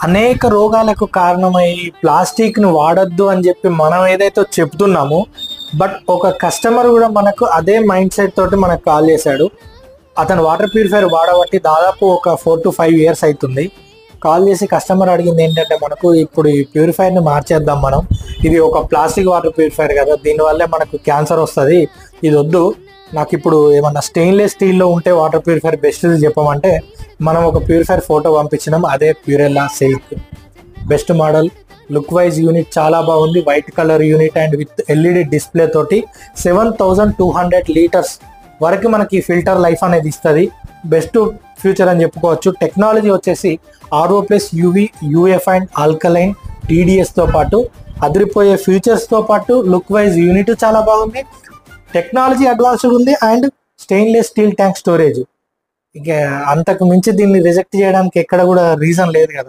అనేక రోగాలకు కారణమై ప్లాస్టిక్ను వాడొద్దు అని చెప్పి మనం ఏదైతే చెప్తున్నామో, బట్ ఒక కస్టమర్ కూడా మనకు అదే మైండ్ సెట్ తోటి మనకు కాల్ చేశాడు. అతను వాటర్ ప్యూరిఫైయర్ వాడబట్టి దాదాపు ఒక 4 to 5 years అవుతుంది. కాల్ చేసి కస్టమర్ అడిగింది ఏంటంటే, మనకు ఇప్పుడు ఈ ప్యూరిఫైయర్ని మార్చేద్దాం, మనం ఇది ఒక ప్లాస్టిక్ వాటర్ ప్యూరిఫైయర్ కదా, దీనివల్లే మనకు క్యాన్సర్ వస్తుంది, ఇది వద్దు, నాకు ఇప్పుడు ఏమన్నా స్టెయిన్లెస్ స్టీల్లో ఉంటే వాటర్ ప్యూరిఫైయర్ బెస్ట్ చెప్పమంటే మనం ఒక ప్యూరిఫైయర్ ఫోటో పంపించినాం. అదే Purella silk best model. Look wise unit చాలా బాగుంది, white colour unit and with LED display తోటి 7200 లీటర్స్ వరకు మనకి ఫిల్టర్ లైఫ్ అనేది ఇస్తుంది. బెస్ట్ ఫ్యూచర్ అని చెప్పుకోవచ్చు. టెక్నాలజీ వచ్చేసి RO+ UV UF and alkaline TDSతో పాటు అదిరిపోయే ఫీచర్స్తో పాటు లుక్ వైజ్ యూనిట్ చాలా బాగుంది, టెక్నాలజీ అడ్వాన్స్డ్ ఉంది and stainless steel tank storage. ఇక అంతకు మించి దీన్ని రిజెక్ట్ చేయడానికి ఎక్కడ కూడా రీజన్ లేదు కదా.